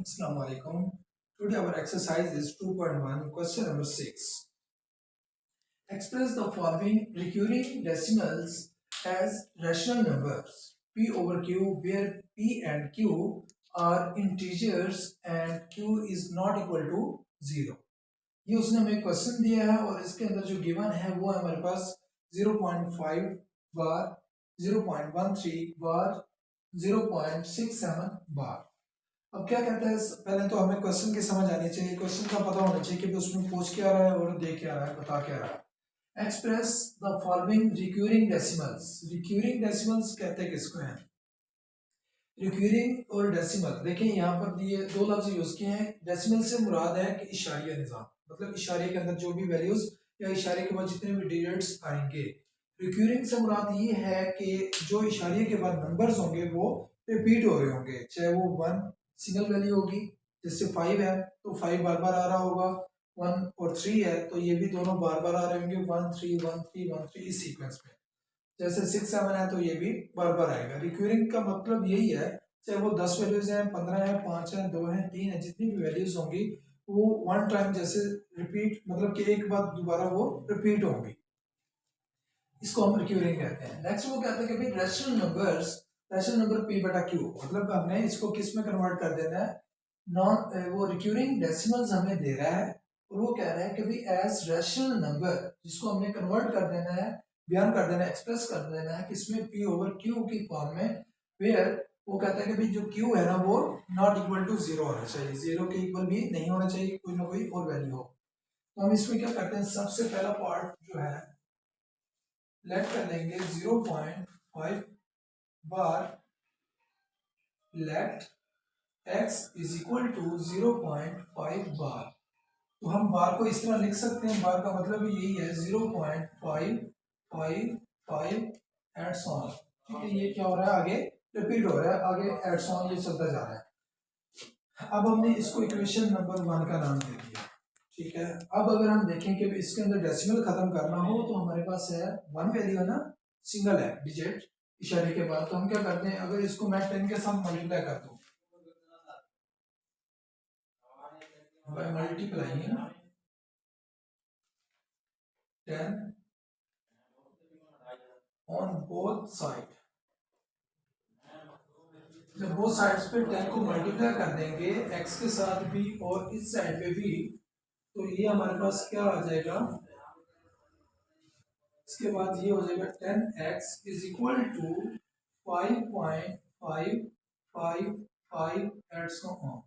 Assalamu alaikum. Today our exercise is 2.1, question number 6. Express the following recurring decimals as rational numbers p over q, where p and q are integers and q is not equal to 0. ये उसने हमें question दिया है और इसके अंदर जो given है वो है हमारे पास 0.5 बार, 0.13 बार, 0.67 बार. अब क्या कहता है, पहले तो हमें क्वेश्चन की समझ आनी चाहिए, क्वेश्चन का पता होना चाहिए कि उसमें पूछ क्या रहा है और दे क्या रहा है, बता क्या रहा है. Express the following recurring decimals. Recurring decimals कहते हैं किसको हैं? रिक्यूरिंग और डेसिमल. देखिए यहाँ पर ये दो लफ्ज यूज किए हैं. डेसिमल से मुराद है कि इशारिया निज़ाम, मतलब इशारे के अंदर जो भी वैल्यूज या इशारे के बाद जितने भी डिजिट्स आएंगे. रिक्यूरिंग से मुराद ये है कि जो इशारे के बाद नंबर्स होंगे वो रिपीट हो रहे होंगे, चाहे वो 1 सिंगल वैल्यू होगी, जैसे 5 है तो 5 बार बार आ रहा होगा, 1 और 3 है तो ये भी दोनों बार बार आ रहे होंगे, 1 3 1 3 1 3 इस सीक्वेंस में. जैसे 6 7 है तो ये भी बार बार आएगा. रिक्यूरिंग का मतलब यही है, चाहे वो 10 वैल्यूज हैं, 15 है, 5 है, 2 है, 3 है, जितनी भी वैल्यूज होंगी वो वन टाइम जैसे रिपीट, मतलब कि एक बार दोबारा वो रिपीट होंगी, इसको हम रिक्यूरिंग कहते हैं. नेक्स्ट वो कहते हैं कि भाई rational numbers, rational number p बटा q, मतलब हमने इसको किस में कन्वर्ट कर देना है, नॉन वो रिक्यूरिंग डेसिमल्स हमें दे रहा है और वो कह रहा है कि भाई एज रैशनल नंबर, जिसको हमने कन्वर्ट कर देना है, बयान कर देना है, एक्सप्रेस कर देना है किसमें, p ओवर q की फॉर्म में, वेयर वो कहता है कि भाई जो q है ना वो नॉट इक्वल टू 0 होना चाहिए, 0 के इक्वल भी नहीं होना चाहिए, कोई ना कोई और वैल्यू हो. तो हम इसमें क्या करते हैं, सबसे पहला पार्ट जो है लेट कर लेंगे 0.5 bar, let x is equal to 0.5 bar. तो हम बार को इस तरह लिख सकते हैं, बार का मतलब भी यही है 0.555 एड्स ऑन. ठीक है, ये क्या हो रहा है, आगे रिपीट हो रहा है, आगे एड्स ऑन ये चलता जा रहा है. अब हमने इसको इक्वेशन नंबर 1 का नाम दे दिया. ठीक है, अब अगर हम देखें कि इसके अंदर डेसिमल खत्म करना हो तो हमारे पास है 1 वैल्यू है ना, सिंगल है डिजिट इशारे के बाद, तो हम क्या करते हैं, अगर इसको मैं 10 के साथ मल्टीप्लाई कर दूं, by multiplying 10 on both side, जब बोथ साइड्स पे 10 को मल्टीप्लाई कर देंगे x के साथ भी और इस साइड पे भी, तो ये हमारे पास क्या आ जाएगा, इसके बाद ये हो जाएगा 10x is equal to 5.555 adds on.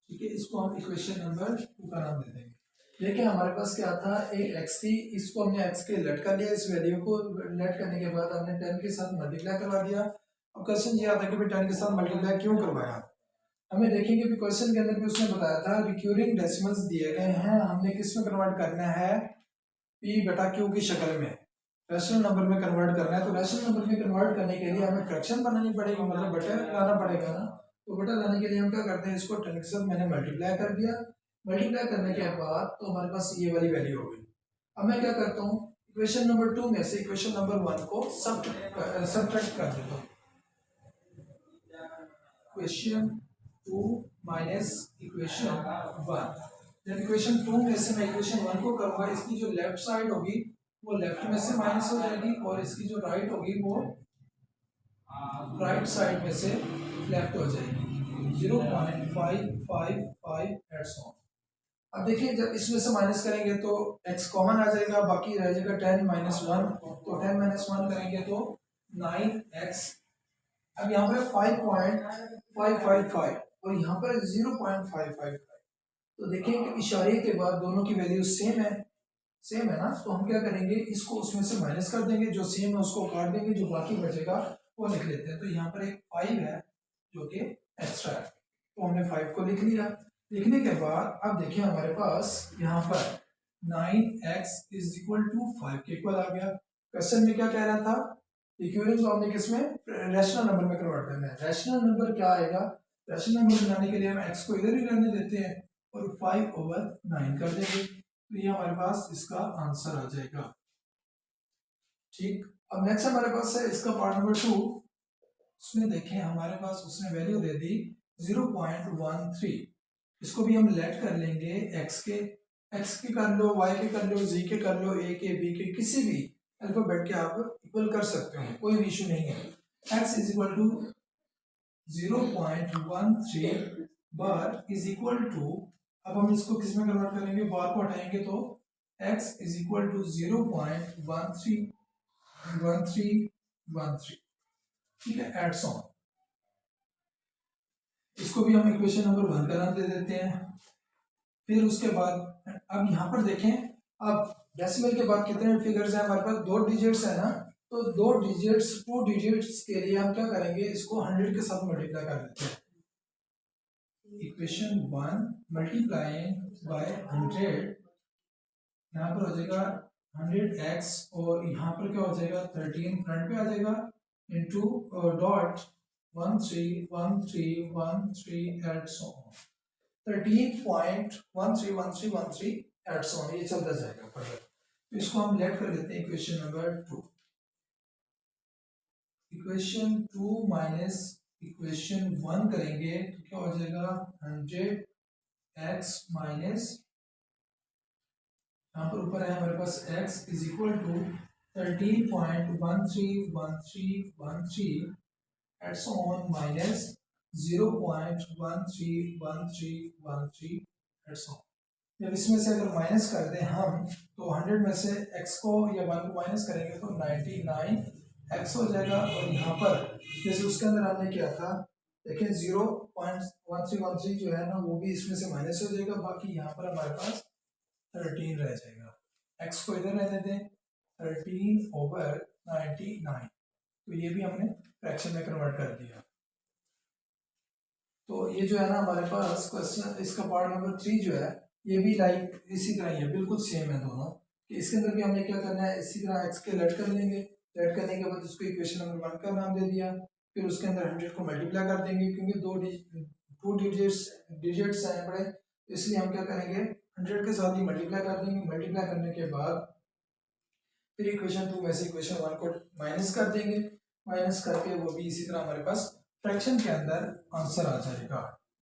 ठीक है, इसको हम इक्वेशन नंबर 2 का नाम दे देंगे. देखिए हमारे पास क्या था, एक x थी, इसको हमने x के लेट कर लिया, इस वैल्यू को लेट करने के बाद हमने 10 के साथ मल्टीप्लाई करवा दिया. अब क्वेश्चन ये आता है कि भाई 10 के साथ मल्टीप्लाई क्यों करवाया. हमें देखेंगे कि क्वेश्चन के अंदर भी उसने बताया था रिक्यूरिंग डेसिमल्स दिए गए हैं, हमने किस में कन्वर्ट करना है, p बटा q की शक्ल में रैशनल नंबर में कन्वर्ट करना है. तो रैशनल नंबर में कन्वर्ट करने के लिए हमें फ्रैक्शन बनानी पड़ेगी, मतलब बटा लाना पड़ेगा ना. तो बटा लाने के लिए हम क्या करते हैं, इसको 10 के साथ मैंने मल्टीप्लाई कर दिया, मल्टीप्लाई करने के बाद तो हमारे पास ये वाली वैल्यू हो गई. अब मैं क्या करता हूँ, इक्वेशन नंबर 2 में से इक्वेशन नंबर 1 को सबट्रैक्ट कर देता हूँ. इक्वेशन 2 माइनस इक्वेशन 1, जब इक्वेशन 2 में से मैं इक्वेशन 1 को करूँगा, इसकी जो लेफ्ट साइड होगी वो लेफ्ट में से माइनस हो जाएगी और इसकी जो राइट होगी वो राइट साइड में से लेफ्ट हो जाएगी. 0.555 एड्स ऑन. अब देखिए जब इसमें से माइनस करेंगे तो x कॉमन आ जाएगा, बाकी रह जाएगा 10 माइनस 1, तो 10 माइनस 1 करेंगे तो 9x. अब यहाँ पे 5.555 और यहाँ पर 0.555. तो देखिए कि इशारे के बाद दोनों की वैल्यू सेम है, सेम है ना. तो हम क्या करेंगे, इसको उसमें से माइनस कर देंगे, जो सेम है उसको काट देंगे, जो बाकी बचेगा वो लिख लेते हैं. तो यहाँ पर एक 5 है जो कि एक्स्ट्रा है, तो हमने 5 को लिख लिया. लिखने के बाद अब देखिए हमारे पास यहाँ पर 9x इज इक्वल टू 5 के इक्वल आ गया. क्वेश्चन में क्या कह रहा था, इक्विवेलेंस को हमने किसमें, रैशनल नंबर में कन्वर्ट करना है. रैशनल नंबर क्या आएगा, रैशनल नंबर बनाने के लिए हम x को इधर ही रहने देते हैं और 5/9 कर देंगे, तो ये हमारे पास इसका आंसर आ जाएगा. ठीक, अब नेक्स्ट हमारे पास है इसका पार्ट नंबर 2. उसमें देखें हमारे पास उसने वैल्यू दे दी 0.13। इसको भी हम लेट कर लेंगे x के कर लो, y के कर लो, z के कर लो, a के, b के, किसी भी अल्फाबेट के आप इक्वल कर सकते हो, कोई इशू नहीं है। x is equal to 0.13 bar is equal to, अब हम इसको किस में कन्वर्ट करेंगे, बार को हटाएंगे तो x इज इक्वल टू 0.1313, ठीक है, एड्स ऑन। इसको भी हम इक्वेशन नंबर 1 का नाम दे देते हैं। फिर उसके बाद अब यहाँ पर देखें, अब डेसिमल के बाद कितने फिगर्स हैं हमारे पास, 2 डिजिट्स है ना, तो 2 डिजिट्स 2 डिजिट्स के लिए हम क्या करेंगे, इसको 100 के साथ मल्टीप्लाई कर देते हैं। इक्वेशन 1 मल्टीप्लाइंग बाय 100, यहाँ पर हो जाएगा 100x और यहाँ पर क्या हो जाएगा 13 फ्रंट पे आ जाएगा into dot 131313 eight so 13.131313 and सो, ये चलता जाएगा फर्दर। तो इसको हम लेट कर देते हैं equation number 2। Equation 2 minus equation 1 करेंगे तो क्या हो जाएगा 100x माइनस, यहाँ पर ऊपर है हमारे पास x is equal to 13.131313 and so on minus 0.131313 and so. जब इसमें से अगर माइनस कर दें हम तो 100 में से x को या 1 को माइनस करेंगे तो 99x हो जाएगा, और यहाँ पर जैसे उसके अंदर हमने किया था देखें 0.1313 जो है ना वो भी इसमें से माइनस हो जाएगा, बाकी यहाँ पर हमारे पास 13 रह जाएगा। x को इधर रहने दें 13/99, तो ये भी हमने फ्रैक्शन में कन्वर्ट कर दिया। तो ये जो है ना हमारे पास क्वेश्चन, इसका पार्ट नंबर 3 जो है ये भी लाइक इसी तरह ही है, बिल्कुल सेम है दोनों। कि इसके अंदर भी हमने क्या करना है, इसी तरह x के लेट कर लेंगे, लेट करने के बाद उसको इक्वेशन नंबर 1 का नाम दे दिया, फिर उसके अंदर 100 को मल्टीप्लाई कर देंगे, क्योंकि 2 डिजिट्स हैं बड़े, इसलिए हम क्या करेंगे 100 के साथ ही मल्टीप्लाई कर देंगे। मल्टीप्लाई करने के बाद फिर इक्वेशन 2 में से इक्वेशन 1 को माइनस कर देंगे, माइनस करके वो भी इसी तरह हमारे पास फ्रैक्शन के अंदर आंसर आ जाएगा।